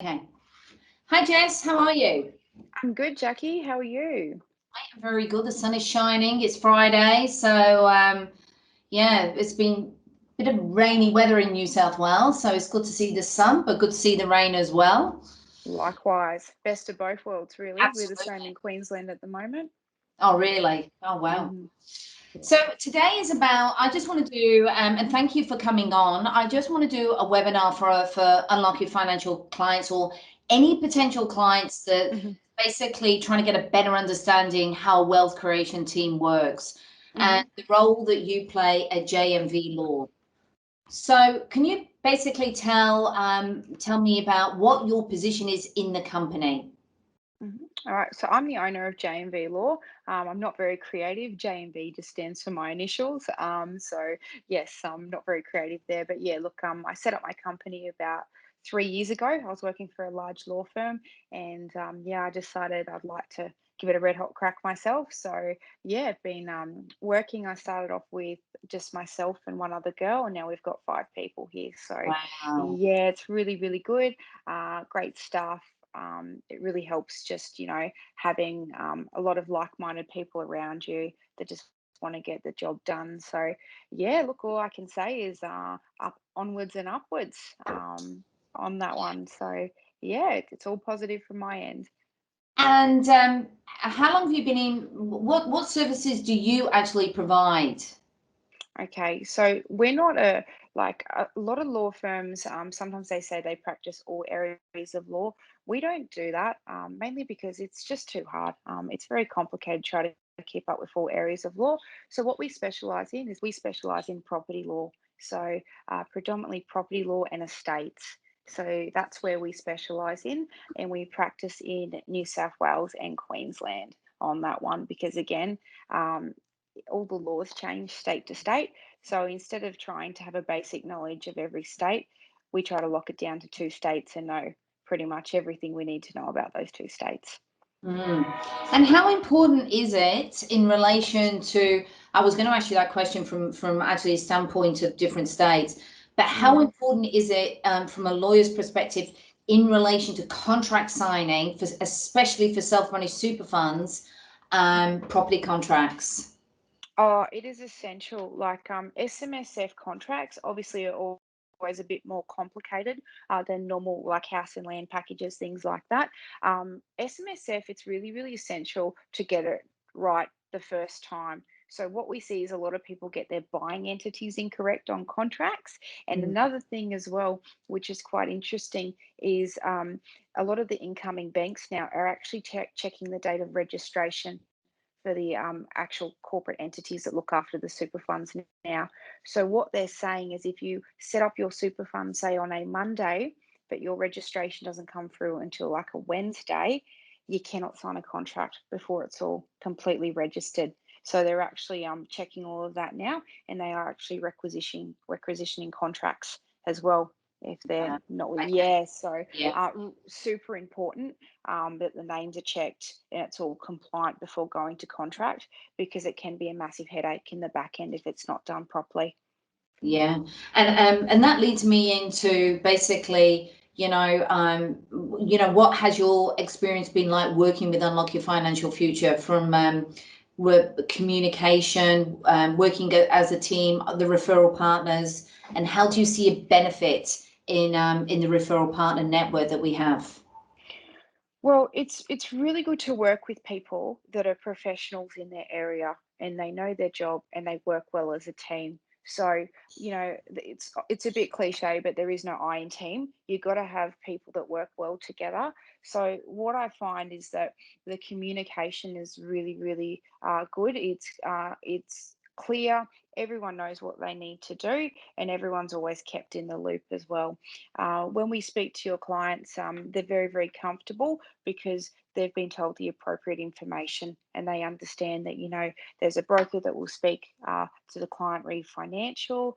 Okay. Hi, Jess. How are you? I'm good, Jacqui. How are you? Very good. The sun is shining. It's Friday, so yeah, it's been a bit of rainy weather in New South Wales, so it's good to see the sun, but good to see the rain as well. Likewise. Best of both worlds, really. We're the same Absolutely. in Queensland at the moment. Oh, really? Oh, wow. hmm So today is about. I just want to do, and thank you for coming on. I just want to do a webinar for unlock your financial clients or any potential clients that hmm basically trying to get a better understanding how a wealth creation team works and hmm the role that you play at JMV Law. So can you basically tell me about what your position is in the company? hmm All right. So I'm the owner of JMV Law. I'm not very creative. JMV just stands for my initials. So yes, I'm not very creative there. But yeah, look, I set up my company about 3 years ago. I was working for a large law firm, and yeah, I decided I'd like to give it a red hot crack myself. So yeah, I've been working. I started off with just myself and one other girl, and now we've got 5 people here. So Wow. yeah, it's really good. Great staff. It really helps just having a lot of like-minded people around you that just want to get the job done. So yeah, look, all I can say is up onwards and upwards on that one. So yeah, it's all positive from my end. And how long have you been in? What services do you actually provide? Okay, so we're not a lot of law firms. Sometimes they say they practice all areas of law. We don't do that, mainly because it's just too hard. It's very complicated to try to keep up with all areas of law. So what we specialize in is we specialize in property law. So predominantly property law and estates. So that's where we specialize in, and we practice in New South Wales and Queensland on that one because again. All the laws change state to state. So instead of trying to have a basic knowledge of every state, we try to lock it down to 2 states and know pretty much everything we need to know about those 2 states. Mm. And how important is it in relation to, I was going to ask you that question from actually a standpoint of different states, but how Mm. important is it from a lawyer's perspective in relation to contract signing, for, especially for self-managed super funds, property contracts? Oh, it is essential. Like SMSF contracts, obviously, are always a bit more complicated than normal, like house and land packages, things like that. SMSF, it's really essential to get it right the first time. So what we see is a lot of people get their buying entities incorrect on contracts. And Mm. another thing as well, which is quite interesting, is a lot of the incoming banks now are actually checking the date of registration for the actual corporate entities that look after the super funds now. So what they're saying is if you set up your super fund, say on a Monday, but your registration doesn't come through until like a Wednesday, you cannot sign a contract before it's all completely registered. So they're actually checking all of that now, and they are actually requisitioning contracts as well if they're Uh, not. okay. Yeah, so Yeah. super important that the names are checked and it's all compliant before going to contract because it can be a massive headache in the back end if it's not done properly. Yeah, and that leads me into basically, what has your experience been like working with Unlock Your Financial Future from work, communication, working as a team, the referral partners, and how do you see a benefit in the referral partner network that we have? Well, it's really good to work with people that are professionals in their area and they know their job and they work well as a team. So, it's a bit cliche, but there is no I in team. You've got to have people that work well together. So, what I find is that the communication is really good. It's clear. Everyone knows what they need to do, and everyone's always kept in the loop as well. When we speak to your clients, they're very comfortable because they've been told the appropriate information and they understand that, there's a broker that will speak to the client re financial.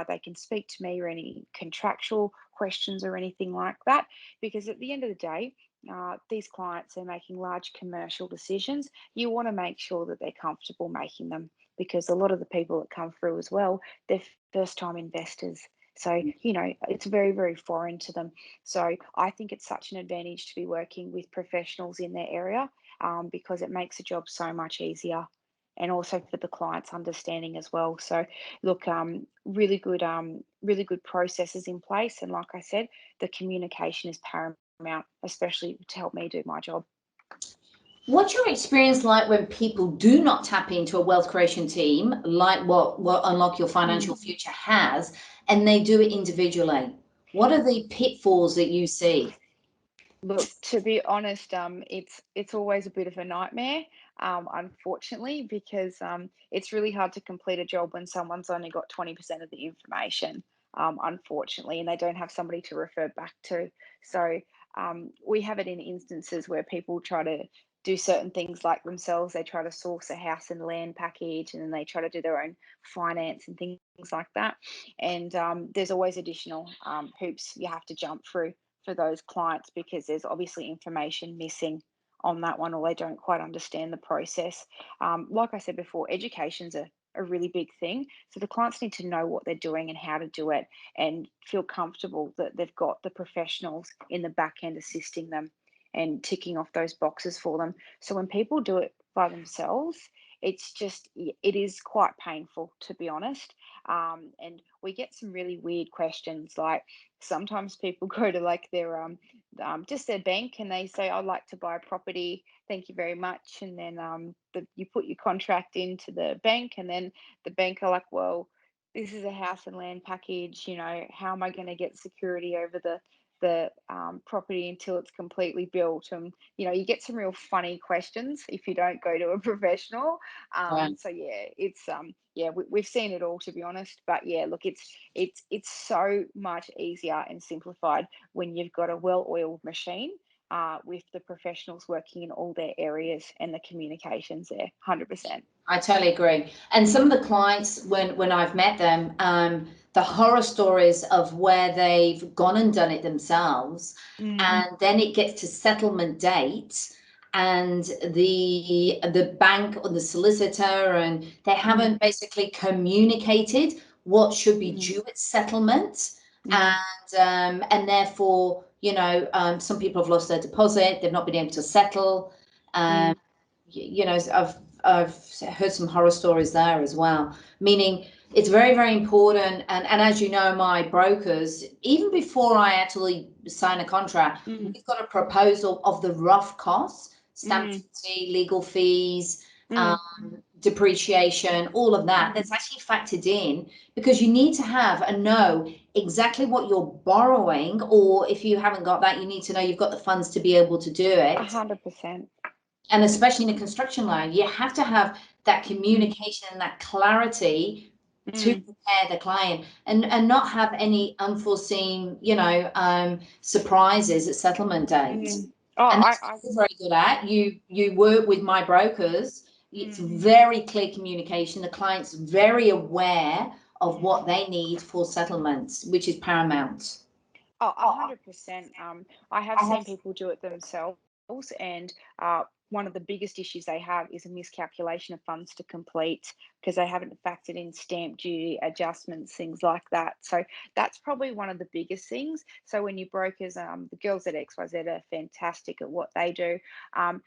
They can speak to me or any contractual questions or anything like that. Because at the end of the day, these clients are making large commercial decisions. You want to make sure that they're comfortable making them because a lot of the people that come through as well, they're first time investors. So, you know, it's very, very foreign to them. So I think it's such an advantage to be working with professionals in their area, because it makes the job so much easier. And also for the client's understanding as well. So, look, really good processes in place. And like I said, the communication is paramount, especially to help me do my job. What's your experience like when people do not tap into a wealth creation team, like what Unlock Your Mm. Financial Future has, and they do it individually? What are the pitfalls that you see? Look, to be honest, it's always a bit of a nightmare, unfortunately, because it's really hard to complete a job when someone's only got 20% of the information, unfortunately, and they don't have somebody to refer back to. So we have it in instances where people try to do certain things like themselves. They try to source a house and land package, and then they try to do their own finance and things like that. And there's always additional hoops you have to jump through for those clients because there's obviously information missing on that one, or they don't quite understand the process. Like I said before, education's a really big thing. So the clients need to know what they're doing and how to do it and feel comfortable that they've got the professionals in the back end assisting them and ticking off those boxes for them. So when people do it by themselves, it is quite painful, to be honest. And we get some really weird questions. Like sometimes people go to like their just their bank and they say, I'd like to buy a property, thank you very much. And then you put your contract into the bank, and then the bank are like, well, this is a house and land package, you know, how am I going to get security over the property until it's completely built? And you know, you get some real funny questions if you don't go to a professional. Right. So yeah, it's yeah, we've seen it all, to be honest. But yeah, look, it's so much easier and simplified when you've got a well-oiled machine, with the professionals working in all their areas and the communications there. 100%. I totally agree. And some of the clients, when I've met them, the horror stories of where they've gone and done it themselves, Mm, and then it gets to settlement date, and the bank or the solicitor, and they mm, haven't basically communicated what should be mm, due at settlement, mm, and therefore, some people have lost their deposit, they've not been able to settle. Um, mm, I've heard some horror stories there as well, meaning it's very, very important. And as you know, my brokers, even before I actually sign a contract, mm, we've got a proposal of the rough costs, stamp mm, duty, legal fees, mm, depreciation, all of that. mm. That's actually factored in, because you need to have and know exactly what you're borrowing, or if you haven't got that, you need to know you've got the funds to be able to do it. 100%. And especially in a construction line, you have to have that Mm, communication and that clarity to mm, prepare the client, and not have any unforeseen, surprises at settlement date. mm. Oh, And that's I what you're very good at. You work with my brokers. It's mm, very clear communication. The client's very aware of mm. what they need for settlements, which is paramount. Oh, 100%. I have seen people do it themselves, and one of the biggest issues they have is a miscalculation of funds to complete because they haven't factored in stamp duty adjustments, things like that. So that's probably one of the biggest things. So when you brokers, the girls at XYZ are fantastic at what they do. Um,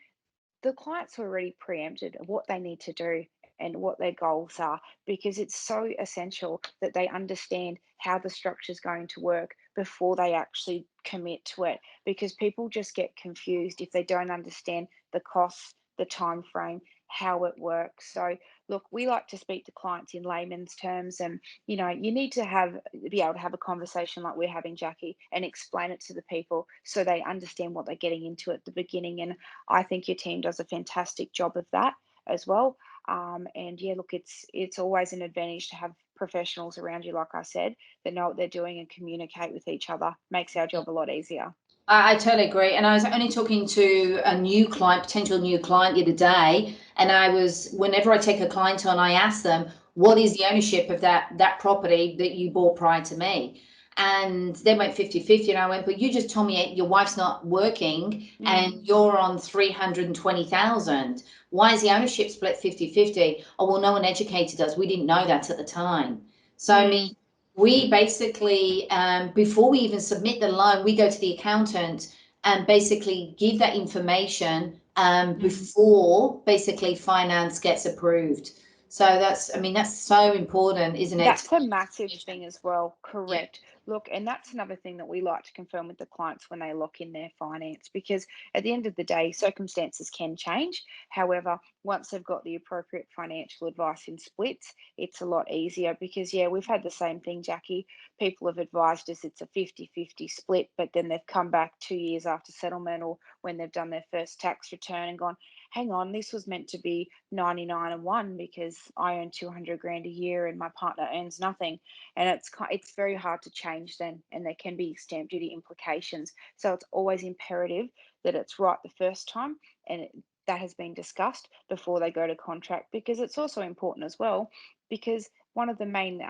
the clients are already preempted of what they need to do and what their goals are, because it's so essential that they understand how the structure is going to work before they actually commit to it, because people just get confused if they don't understand the costs, the time frame, how it works. So look, we like to speak to clients in layman's terms, and you know, you need to be able to have a conversation like we're having, Jacqui, and explain it to the people so they understand what they're getting into at the beginning. And I think your team does a fantastic job of that as well. And yeah, look, it's always an advantage to have professionals around you, like I said, that know what they're doing and communicate with each other. Makes our job a lot easier. I totally agree. And I was only talking to a new client, potential new client the other day. And whenever I take a client on, I ask them, what is the ownership of that property that you bought prior to me? And they went 50-50. And I went, but you just told me your wife's not working and Mm, you're on 320,000. Why is the ownership split 50-50? Oh, well, no one educated us. We didn't know that at the time. So I mean, mm, We basically, before we even submit the loan, we go to the accountant and basically give that information before basically finance gets approved. So that's, I mean, that's so important, isn't it? That's a massive thing as well, Yeah, correct. Look, and that's another thing that we like to confirm with the clients when they lock in their finance, because at the end of the day, circumstances can change. However, once they've got the appropriate financial advice in splits, it's a lot easier because, yeah, we've had the same thing, Jacqui. People have advised us it's a 50-50 split, but then they've come back 2 years after settlement or when they've done their first tax return and gone, hang on, this was meant to be 99 and 1 because I earn 200 grand a year and my partner earns nothing. And it's very hard to change then, and there can be stamp duty implications. So it's always imperative that it's right the first time, and that has been discussed before they go to contract, because it's also important as well, because one of the main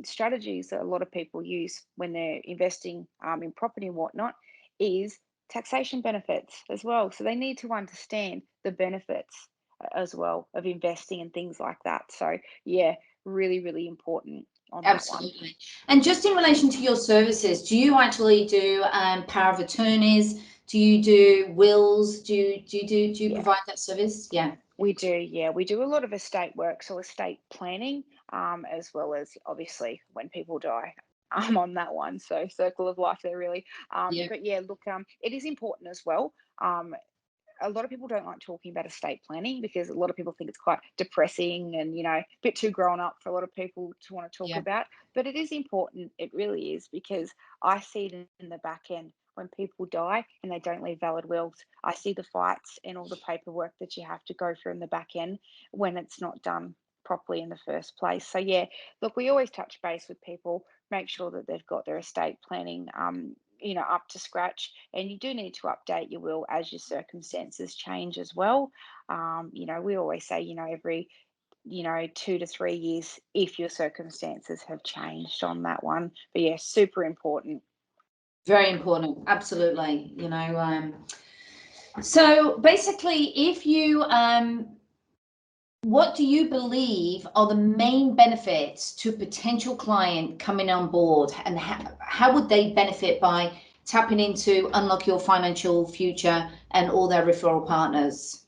strategies that a lot of people use when they're investing in property and whatnot is taxation benefits as well. So they need to understand the benefits as well of investing and things like that. So yeah, really, really important on that one. absolutely. And just in relation to your services, do you actually do power of attorneys? Do you do wills? Do you Yeah, provide that service? Yeah. we do. Yeah, we do a lot of estate work, so estate planning, as well as obviously when people die. I'm on that one, so circle of life there really. Yeah. But yeah, look, it is important as well. A lot of people don't like talking about estate planning because a lot of people think it's quite depressing and, a bit too grown up for a lot of people to want to talk Yeah. about. But it is important. It really is, because I see it in the back end when people die and they don't leave valid wills. I see the fights and all the paperwork that you have to go through in the back end when it's not done properly in the first place. So yeah, look, we always touch base with people, make sure that they've got their estate planning up to scratch, and you do need to update your will as your circumstances change as well. We always say, every 2 to 3 years if your circumstances have changed on that one. But yeah, super important. Very important. Absolutely. So basically, if you what do you believe are the main benefits to a potential client coming on board, and how would they benefit by tapping into Unlock Your Financial Future and all their referral partners?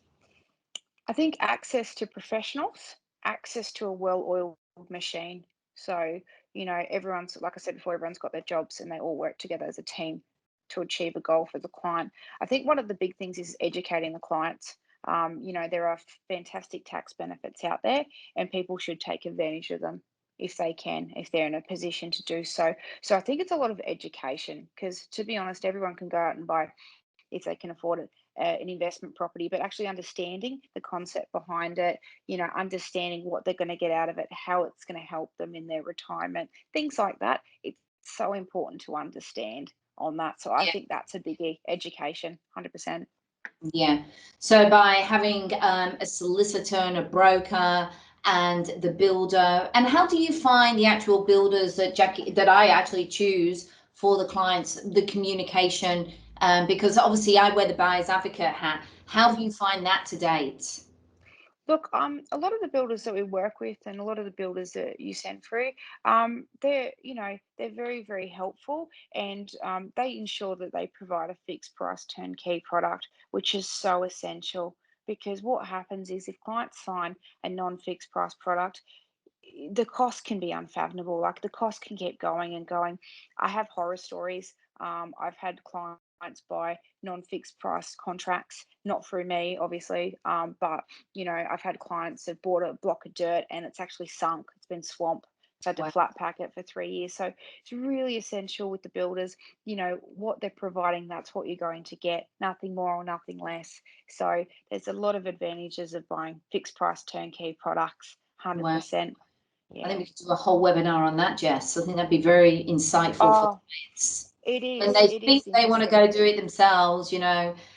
I think access to professionals, access to a well-oiled machine. So, everyone's, like I said before, everyone's got their jobs and they all work together as a team to achieve a goal for the client. I think one of the big things is educating the clients. There are fantastic tax benefits out there, and people should take advantage of them if they can, if they're in a position to do so. So I think it's a lot of education, because to be honest, everyone can go out and buy, if they can afford it, an investment property, but actually understanding the concept behind it, understanding what they're going to get out of it, how it's going to help them in their retirement, things like that. It's so important to understand on that. So I think that's a biggie, education, 100%. Yeah. So by having a solicitor and a broker and the builder, and how do you find the actual builders that Jacqui, that I actually choose for the clients, the communication? Because obviously I wear the buyer's advocate hat. How do you find that to date? Look, a lot of the builders that we work with and a lot of the builders that you send through, they're very, very helpful, and they ensure that they provide a fixed price turnkey product, which is so essential, because what happens is if clients sign a non-fixed price product, the cost can be unfathomable. Like, the cost can keep going and going. I have horror stories. I've had clients buy non-fixed price contracts, not through me, obviously, but I've had clients that bought a block of dirt and it's actually sunk. It's been swamped. So I had to Wow. flat pack it for 3 years. So it's really essential with the builders. What they're providing, that's what you're going to get. Nothing more or nothing less. So there's a lot of advantages of buying fixed price turnkey products. Wow. 100%. I think Yeah. we could do a whole webinar on that, Jess. I think that'd be very insightful for Oh, clients it when is. they It think is they want to interesting. go do it themselves,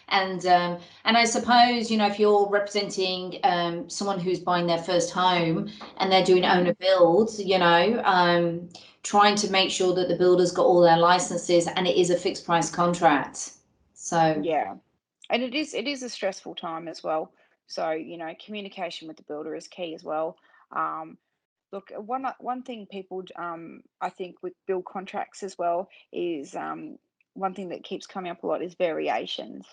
and I suppose, if you're representing someone who's buying their first home and they're doing owner Mm, builds, trying to make sure that the builder's got all their licenses and it is a fixed price contract. So yeah. And it is a stressful time as well. So, communication with the builder is key as well. Um, Look, one thing people, I think with build contracts as well is one thing that keeps coming up a lot is variations.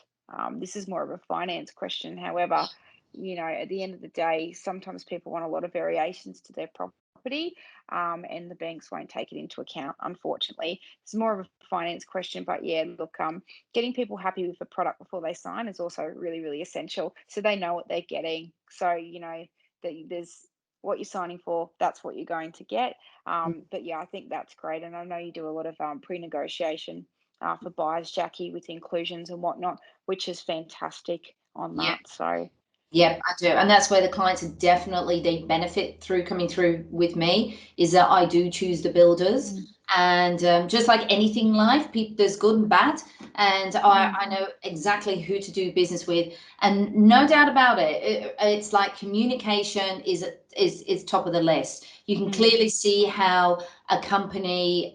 This is more of a finance question. However, at the end of the day, sometimes people want a lot of variations to their property, and the banks won't take it into account, unfortunately. It's more of a finance question, but yeah, look, getting people happy with the product before they sign is also really, really essential, so they know what they're getting. So, that there's what you're signing for, that's what you're going to get. But yeah, I think that's great. And I know you do a lot of pre-negotiation for buyers, Jacqui, with inclusions and whatnot, which is fantastic on Yeah. that. So Yeah, I do. And that's where the clients are definitely, they benefit through coming through with me, is that I do choose the builders. mm, And just like anything in life, people, there's good and bad. And mm, I know exactly who to do business with. And no doubt about it, it's like communication is top of the list. You can mm, clearly see how a company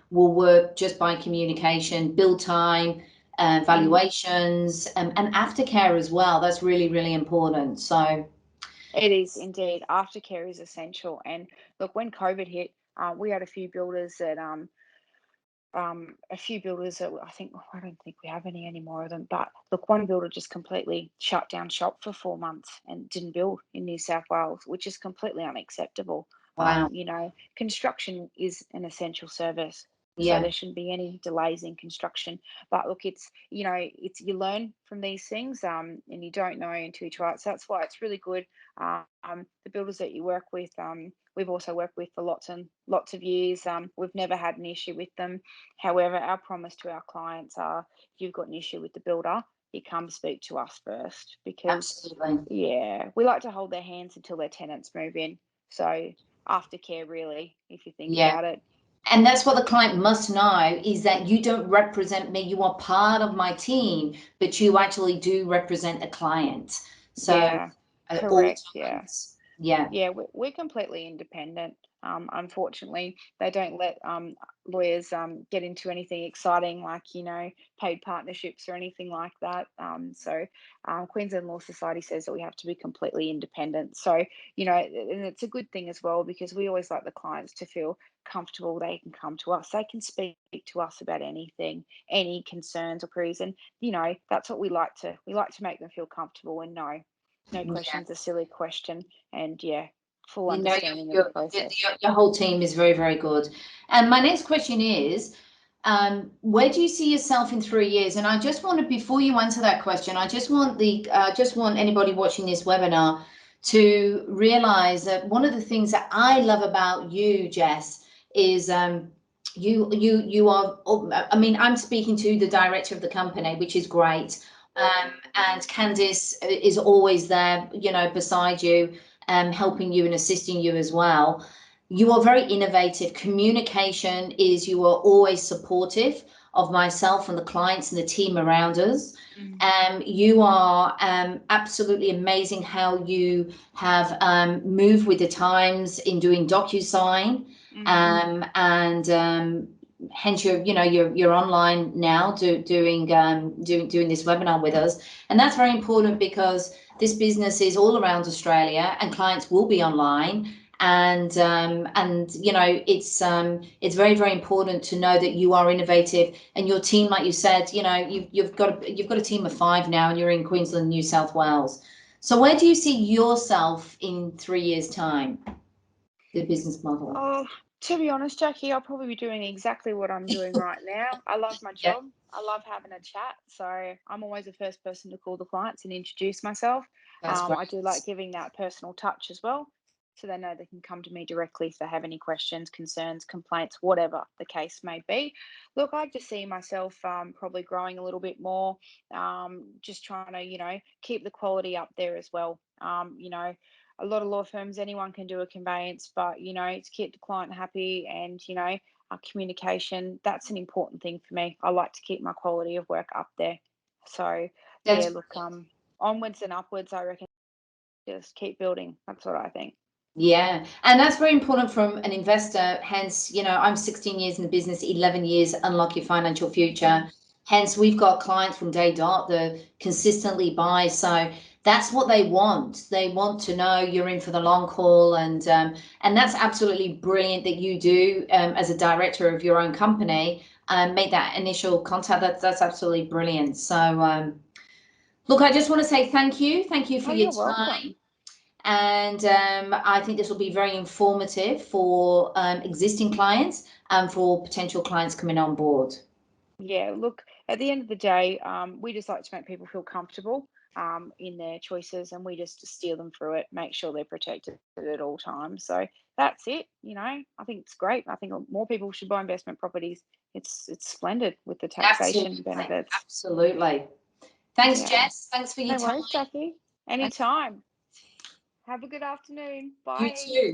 will work just by communication, build time, mm. valuations, and aftercare as well. That's really, really important. So, It is indeed. Aftercare is essential. And look, when COVID hit, we had a few builders that I think, I don't think we have any anymore of them. But look, one builder just completely shut down shop for 4 months and didn't build in New South Wales, which is completely unacceptable. wow. Construction is an essential service, so Yeah, there shouldn't be any delays in construction. But look, it's you learn from these things, and you don't know until you try it. So that's why it's really good. The builders that you work with, we've also worked with for lots and lots of years. We've never had an issue with them. However, our promise to our clients are, if you've got an issue with the builder, you come speak to us first, because absolutely. yeah, we like to hold their hands until their tenants move in. So aftercare, really, if you think Yeah. about it. And that's what the client must know, is that you don't represent me. You are part of my team, but you actually do represent a client. So Yeah, at all correct. Yeah. times. Yeah. Yeah, we're completely independent. Unfortunately, they don't let lawyers get into anything exciting like, paid partnerships or anything like that. Queensland Law Society says that we have to be completely independent. So, and it's a good thing as well, because we always like the clients to feel comfortable. They can come to us, they can speak to us about anything, any concerns or queries. And, that's what we like to make them feel comfortable and know. No Yeah. question's a silly question, and yeah, full You know, understanding of the process. your whole team is very, very good. And my next question is, where do you see yourself in 3 years? And I just wanted, before you answer that question, I just want anybody watching this webinar to realize that one of the things that I love about you, Jess, is you are. I mean, I'm speaking to the director of the company, which is great. And Candice is always there, beside you, helping you and assisting you as well. You are very innovative. Communication is, you are always supportive of myself and the clients and the team around us. Mm, You are absolutely amazing how you have moved with the times in doing DocuSign, mm, and hence you're online now doing this webinar with us, and that's very important because this business is all around Australia and clients will be online. And it's very, very important to know that you are innovative, and your team, like you said, you've got a team of 5 now, and you're in Queensland, New South Wales. So where do you see yourself in 3 years' time, the business model? Oh, to be honest, Jacqui, I'll probably be doing exactly what I'm doing right now. I love my Yeah, job. I love having a chat. So I'm always the first person to call the clients and introduce myself. that's great. I do like giving that personal touch as well. So they know they can come to me directly if they have any questions, concerns, complaints, whatever the case may be. Look, I just see myself probably growing a little bit more, just trying to, keep the quality up there as well. A lot of law firms, anyone can do a conveyance, but to keep the client happy, and our communication, that's an important thing for me. I like to keep my quality of work up there. So That's yeah, look, onwards and upwards, I reckon. Just keep building. That's what I think. Yeah, and that's very important from an investor. Hence, I'm 16 years in the business, 11 years unlock your financial future. Mm, Hence, we've got clients from day dot that consistently buy. So that's what they want. They want to know you're in for the long haul, and that's absolutely brilliant that you do as a director of your own company. Make that initial contact. That's absolutely brilliant. So look, I just want to say thank you for your you're time. welcome. And I think this will be very informative for existing clients and for potential clients coming on board. Yeah, look, at the end of the day, we just like to make people feel comfortable in their choices, and we just steer them through it, make sure they're protected at all times. So that's it. I think it's great. I think more people should buy investment properties. It's splendid with the taxation benefits. Absolutely. Thanks, Yeah, Jess. Thanks for your no time. worries, Jacqui. And Anytime. Have a good afternoon. you Bye. too.